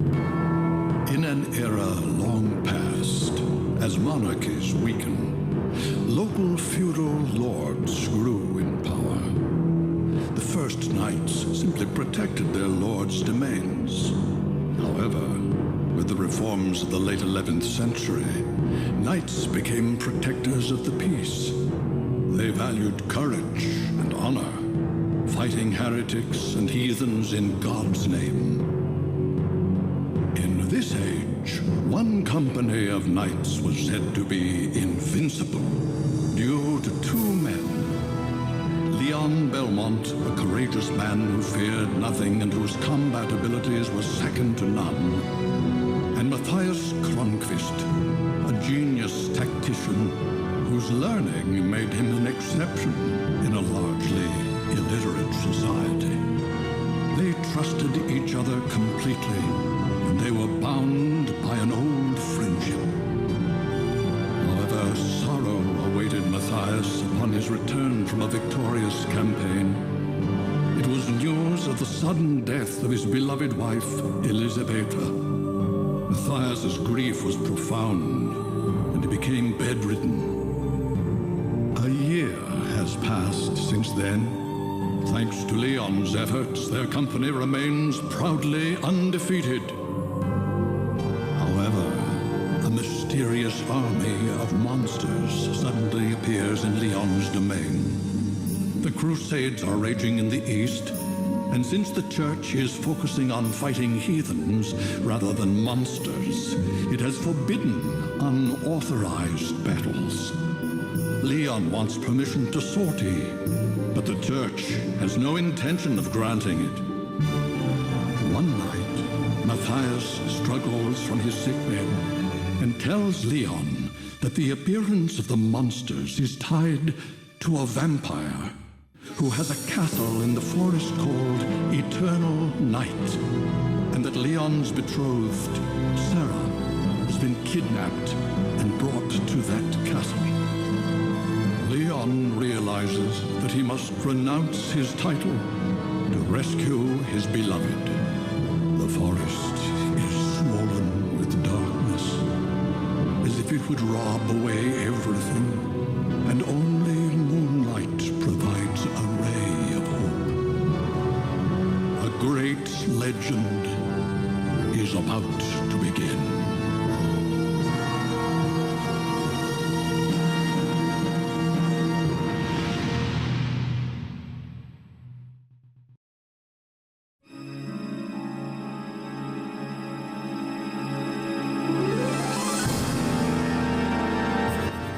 In an era long past, as monarchies weakened, local feudal lords grew in power. The first knights simply protected their lords' domains. However, with the reforms of the late 11th century, knights became protectors of the peace. They valued courage and honor, fighting heretics and heathens in God's name. In this age, one company of knights was said to be invincible due to two men. Leon Belmont, a courageous man who feared nothing and whose combat abilities were second to none, and Matthias Kronqvist, a genius tactician whose learning made him an exception in a largely illiterate society. They trusted each other completely, and they were bound by an old friendship. However, sorrow awaited Matthias upon his return from a victorious campaign. It was news of the sudden death of his beloved wife, Elisabetta. Matthias's grief was profound, and he became bedridden. A year has passed since then. Thanks to Leon's efforts, their company remains proudly undefeated. However, a mysterious army of monsters suddenly appears in Leon's domain. The Crusades are raging in the east, and since the Church is focusing on fighting heathens rather than monsters, it has forbidden unauthorized battles. Leon wants permission to sortie, but the Church has no intention of granting it. One night, Matthias struggles from his sickbed and tells Leon that the appearance of the monsters is tied to a vampire who has a castle in the forest called Eternal Night, and that Leon's betrothed, Sarah, has been kidnapped and brought to that castle. Leon realizes that he must renounce his title to rescue his beloved. The forest is swollen with darkness, as if it would rob away everything, and only moonlight provides a ray of hope. A great legend is about to begin.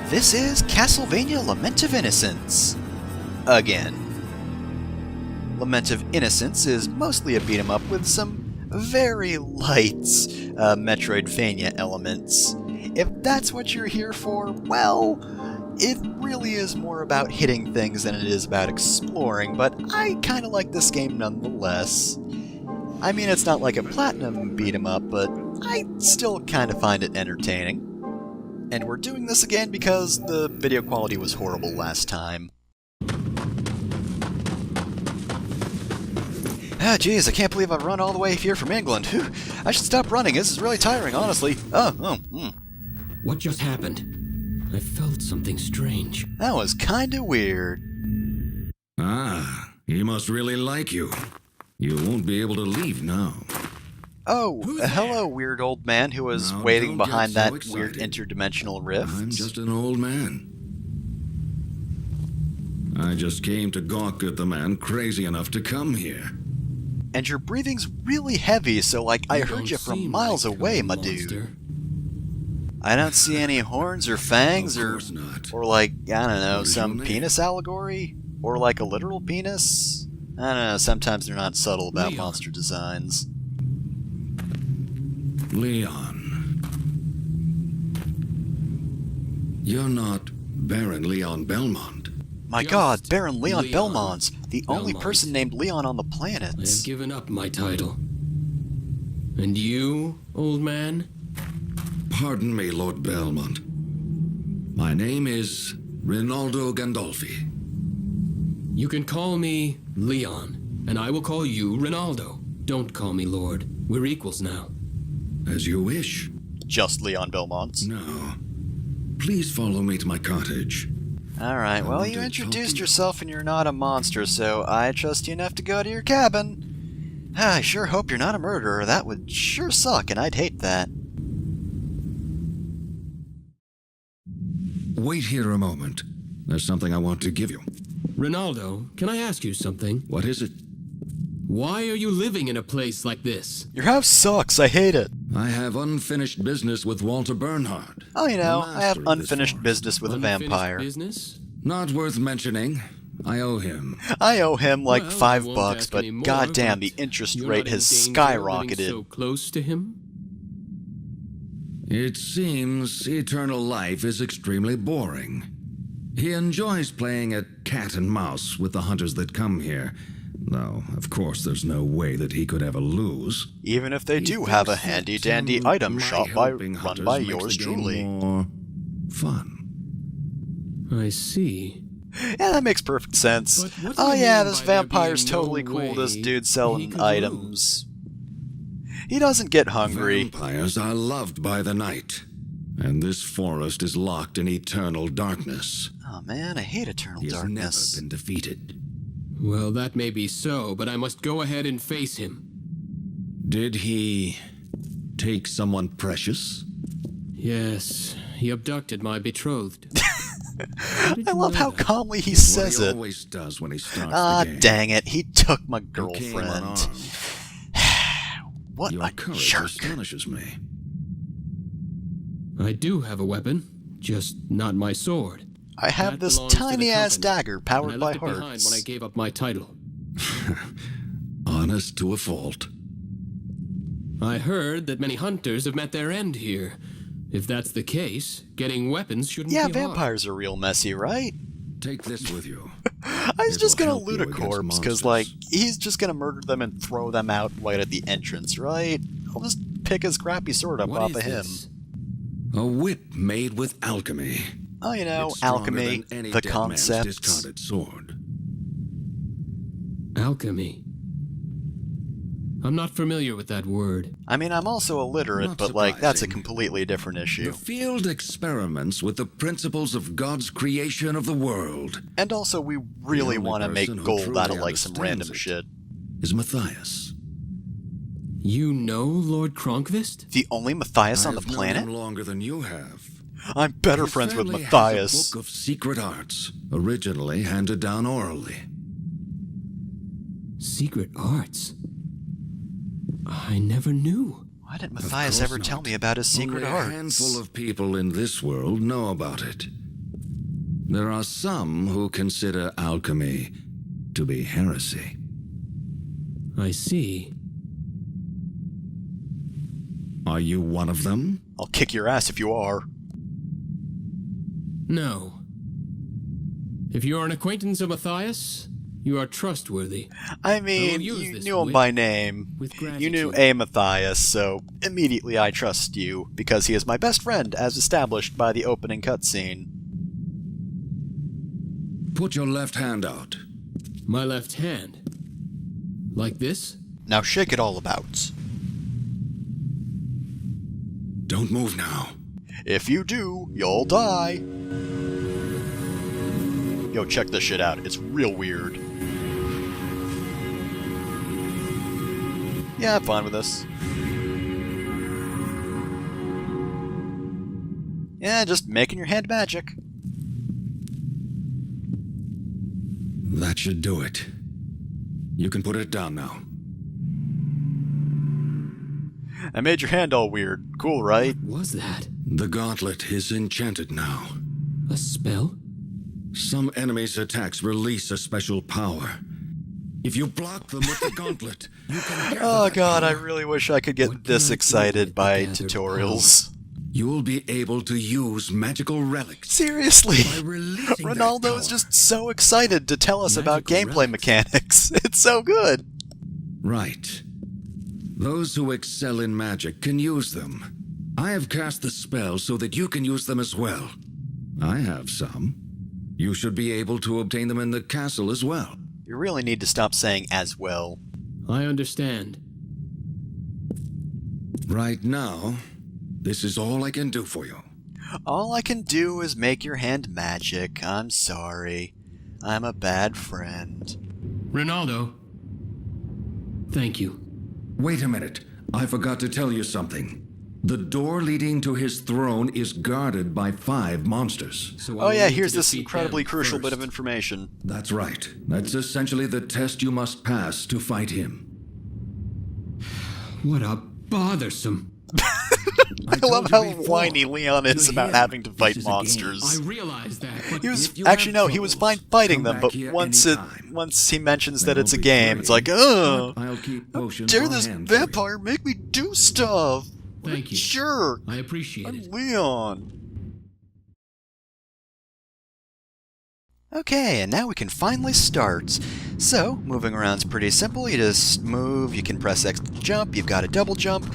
This is Castlevania Lament of Innocence. Again. Lament of Innocence is mostly a beat-em-up with some very light Metroidvania elements. If that's what you're here for, well, it really is more about hitting things than it is about exploring, but I kinda like this game nonetheless. I mean, it's not like a platinum beat-em-up, but I still kinda find it entertaining. And we're doing this again because the video quality was horrible last time. Ah, geez, I can't believe I've run all the way here from England. Whew, I should stop running. This is really tiring, honestly. What just happened? I felt something strange. That was kinda weird. Ah, he must really like you. You won't be able to leave now. Oh, hello, weird old man who was Now, waiting don't behind get so that weird excited. interdimensional rift. I'm just an old man. I just came to gawk at the man crazy enough to come here. And your breathing's really heavy, so like I You heard don't you from seem miles like away, a my monster. dude. I don't see any horns or fangs Of or course not. like, I don't know, What is some your name? penis allegory? Or like a literal penis? I don't know, sometimes they're not subtle about Leon. monster designs. Leon. You're not Baron Leon Belmont. My Just god, Baron Leon Leon Belmont's the only Belmont. person named Leon on the planet. I have given up my title. And you, old man? Pardon me, Lord Belmont. My name is Rinaldo Gandolfi. You can call me Leon, and I will call you Rinaldo. Don't call me Lord. We're equals now. as you wish. Just Leon Belmont's. Now, please follow me to my cottage. Alright, well, you introduced yourself and you're not a monster, so I trust you enough to go to your cabin. I sure hope you're not a murderer. That would sure suck, and I'd hate that. Wait here a moment. There's something I want to give you. Ronaldo, can I ask you something? What is it? Why are you living in a place like this? Your house sucks. I hate it. I have unfinished business with Walter Bernhard. Oh, you know, the I have master of this unfinished forest. business with a Unfinished vampire. business? Not worth mentioning. I owe him. I owe him like Well, I won't $5, ask but any more, goddamn, but the interest you're rate not in has danger of living skyrocketed. so close to him? It seems eternal life is extremely boring. He enjoys playing at cat and mouse with the hunters that come here, though, of course, there's no way that he could ever lose. Even if they He do have a thinks that, handy-dandy item my shop helping run hunters by makes yours the game truly. more fun. I see. Yeah, that makes perfect sense. But what do Oh you yeah, mean this by there vampire's being no totally cool, this way dude he selling could items. He doesn't get hungry. Vampires are loved by the night, and this forest is locked in eternal darkness. Oh man, I hate eternal He has darkness. never been defeated. Well, that may be so, but I must go ahead and face him. Did he take someone precious? Yes, he abducted my betrothed. I love how calmly he What says he it. always does when he starts Ah, the game. dang it, he took my He came girlfriend. unarmed. What Your a courage jerk. astonishes me. I do have a weapon, just not my sword. I have That this belongs to the tiny-ass company, dagger and powered I by left it behind hearts. when I gave up my title. Honest to a fault. I heard that many hunters have met their end here. If that's the case, getting weapons shouldn't Yeah, be hard. vampires are real messy, right? Take this with you. I was It just will gonna help loot you a against corpse, because, monsters. like, he's just gonna murder them and throw them out right at the entrance, right? I'll just pick his crappy sword up What off is of him. this? A whip made with alchemy. Oh, you know, It's stronger alchemy, than any the dead man's concept. discarded sword. Alchemy. I'm not familiar with that word. I mean, I'm also illiterate, Not but, like, that's a surprising. completely different issue. The field experiments with the principles of God's creation of the world. And also, we really only want to make person who gold truly out of, like, some random understands it. shit. Is Matthias. You know Lord Cronkvist? The only Matthias on the I've known planet? him longer than you have. I'm better His friends with family Matthias. has a book of secret arts, originally handed down orally. Secret arts? I never knew. Why didn't Of Matthias course ever tell not. me about his secret Only arts? a handful of people in this world know about it. There are some who consider alchemy to be heresy. I see. Are you one of them? I'll kick your ass if you are. No. If you are an acquaintance of Matthias, you are trustworthy. I mean, use you this knew him whip by name. with You knew gratitude. a Matthias, so immediately I trust you, because he is my best friend, as established by the opening cutscene. Put your left hand out. My left hand. Like this? Now shake it all about. Don't move now. If you do, you'll die. Yo, check this shit out. It's real weird. Yeah, I'm fine with this. Yeah, just making your hand magic. That should do it. You can put it down now. I made your hand all weird. Cool, right? What was that? The gauntlet is enchanted now. A spell? Some enemies' attacks release a special power. If you block them with the gauntlet, you can gather Oh that god, I power. really wish I could get What this can I do excited with by the gathered tutorials. You'll be able to use magical relics. Seriously! By releasing that Ronaldo is power. just so excited to tell us about Magical gameplay relics. mechanics. It's so good. Right. Those who excel in magic can use them. I have cast the spell so that you can use them as well. I have some. You should be able to obtain them in the castle as well. You really need to stop saying as well. I understand. Right now, this is all I can do for you. All I can do is make your hand magic. I'm sorry. I'm a bad friend. Ronaldo. Thank you. Wait a minute. I forgot to tell you something. The door leading to his throne is guarded by 5 monsters. So Oh yeah, need to here's this defeat incredibly them crucial bit first. of information. That's right. That's essentially the test you must pass to fight him. What a bothersome. I love told how you before. whiny Leon is You're about here. having to fight This is a game. monsters. I realize that, but He was If you actually have no, he was troubles, fine fighting come them, back but here once anytime. he mentions that They'll it's a be game, free. it's like, oh, I'll keep how potions dare on this hand for you. vampire make me do stuff? What Thank a you. jerk! I appreciate I'm it. Leon. Okay, and now we can finally start. So, moving around's pretty simple. You just move, you can press X to jump, you've got a double jump.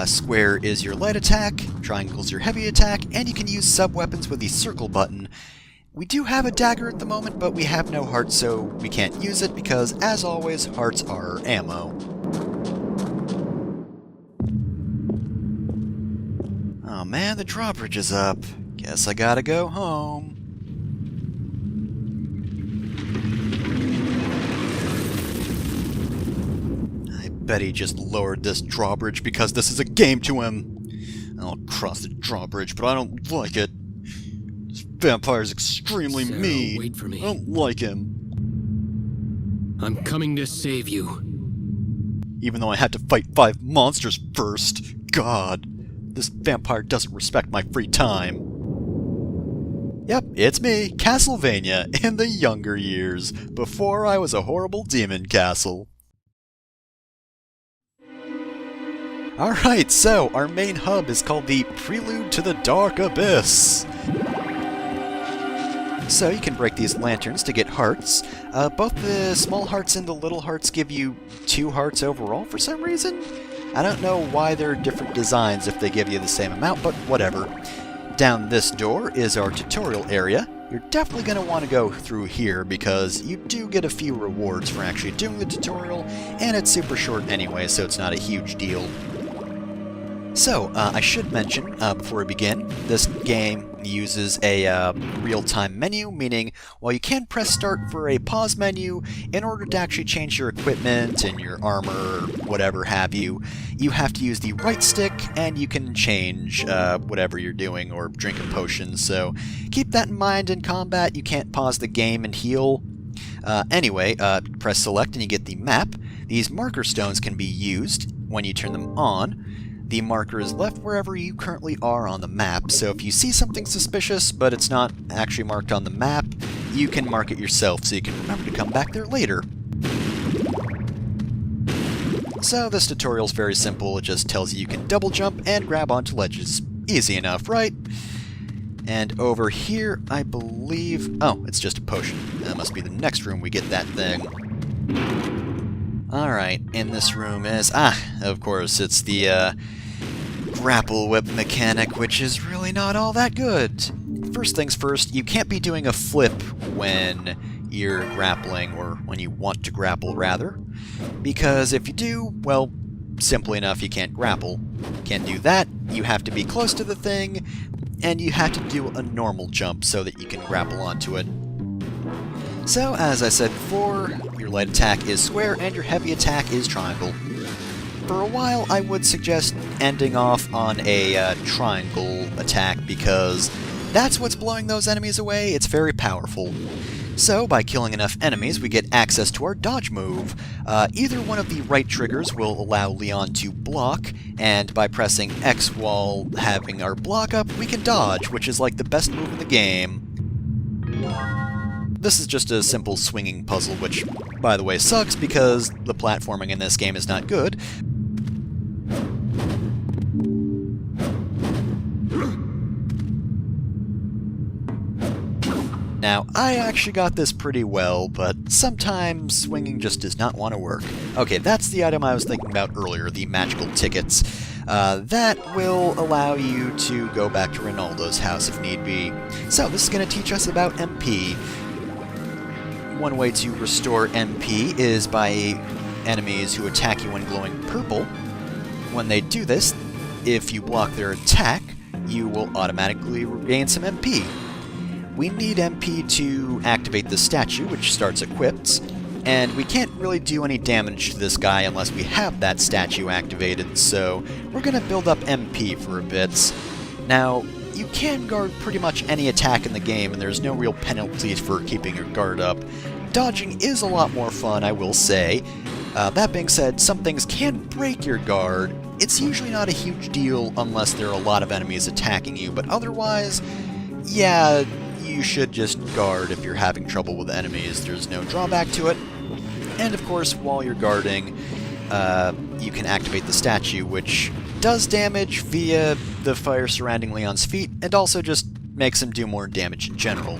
Square is your light attack, triangle's your heavy attack, and you can use sub-weapons with the circle button. We do have a dagger at the moment, but we have no hearts, so we can't use it because, as always, hearts are ammo. Oh man, the drawbridge is up. Guess I gotta go home. I bet he just lowered this drawbridge because this is a game to him. I'll cross the drawbridge, but I don't like it. This vampire's extremely Sarah, mean. wait for me. I don't like him. I'm coming to save you. Even though I had to fight 5 monsters first. God, this vampire doesn't respect my free time. Yep, it's me, Castlevania, in the younger years, before I was a horrible demon castle. Alright, so our main hub is called the Prelude to the Dark Abyss. So you can break these lanterns to get hearts. Both the small hearts and the little hearts give you 2 hearts overall for some reason. I don't know why they're different designs if they give you the same amount, but whatever. Down this door is our tutorial area. You're definitely going to want to go through here because you do get a few rewards for actually doing the tutorial, and it's super short anyway, so it's not a huge deal. So, I should mention, before we begin, this game uses a real-time menu, meaning while you can press start for a pause menu, in order to actually change your equipment and your armor, or whatever have you, you have to use the right stick, and you can change whatever you're doing or drink a potion, so keep that in mind in combat. You can't pause the game and heal. Anyway, press select and you get the map. These marker stones can be used when you turn them on. The marker is left wherever you currently are on the map, so if you see something suspicious, but it's not actually marked on the map, you can mark it yourself so you can remember to come back there later. So this tutorial's very simple, it just tells you can double jump and grab onto ledges. Easy enough, right? And over here, I believe... oh, it's just a potion. That must be the next room we get that thing. Alright, in this room is... of course, it's the, grapple whip mechanic, which is really not all that good. First things first, you can't be doing a flip when you're grappling, or when you want to grapple, rather. Because if you do, well, simply enough, you can't grapple. Can't do that, you have to be close to the thing, and you have to do a normal jump so that you can grapple onto it. So, as I said before, your light attack is square and your heavy attack is triangle. For a while, I would suggest ending off on a triangle attack because that's what's blowing those enemies away. It's very powerful. So, by killing enough enemies, we get access to our dodge move. Either one of the right triggers will allow Leon to block, and by pressing X while having our block up, we can dodge, which is like the best move in the game. This is just a simple swinging puzzle, which, by the way, sucks because the platforming in this game is not good. Now, I actually got this pretty well, but sometimes swinging just does not want to work. Okay, that's the item I was thinking about earlier, the magical tickets. That will allow you to go back to Ronaldo's house if need be. So, this is going to teach us about MP. One way to restore MP is by enemies who attack you when glowing purple. When they do this, if you block their attack, you will automatically gain some MP. We need MP to activate the statue, which starts equipped, and we can't really do any damage to this guy unless we have that statue activated, so we're going to build up MP for a bit. Now, you can guard pretty much any attack in the game, and there's no real penalties for keeping your guard up. Dodging is a lot more fun, I will say. That being said, some things can break your guard. It's usually not a huge deal unless there are a lot of enemies attacking you, but otherwise, yeah, you should just guard if you're having trouble with enemies. There's no drawback to it. And of course, while you're guarding, you can activate the statue, which does damage via the fire surrounding Leon's feet, and also just makes him do more damage in general.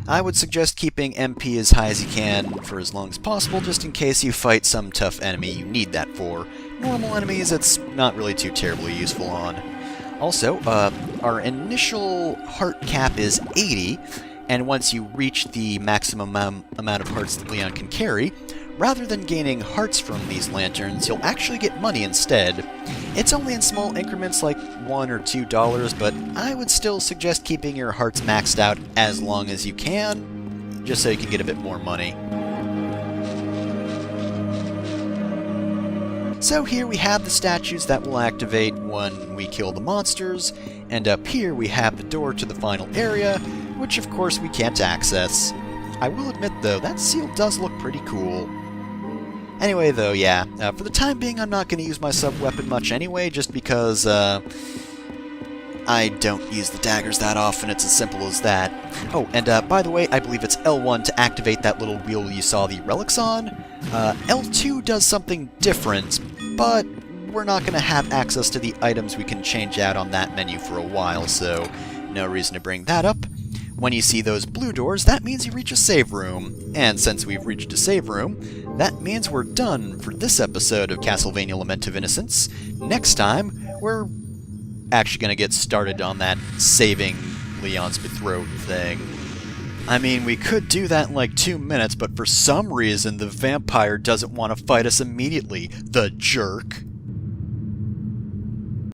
I would suggest keeping MP as high as you can for as long as possible, just in case you fight some tough enemy you need that for. Normal enemies, it's not really too terribly useful on. Also, our initial heart cap is 80, and once you reach the maximum amount of hearts that Leon can carry, rather than gaining hearts from these lanterns, you'll actually get money instead. It's only in small increments like $1 or $2, but I would still suggest keeping your hearts maxed out as long as you can, just so you can get a bit more money. So here we have the statues that will activate when we kill the monsters, and up here we have the door to the final area, which of course we can't access. I will admit though, that seal does look pretty cool. Anyway though, yeah, for the time being I'm not going to use my sub-weapon much anyway, just because I don't use the daggers that often, it's as simple as that. Oh, and by the way, I believe it's L1 to activate that little wheel you saw the relics on. L2 does something different, but we're not going to have access to the items we can change out on that menu for a while, so no reason to bring that up. When you see those blue doors, that means you reach a save room, and since we've reached a save room, that means we're done for this episode of Castlevania Lament of Innocence. Next time, we're actually going to get started on that saving Leon's betrothed thing. I mean, we could do that in like 2 minutes, but for some reason the vampire doesn't want to fight us immediately. The jerk.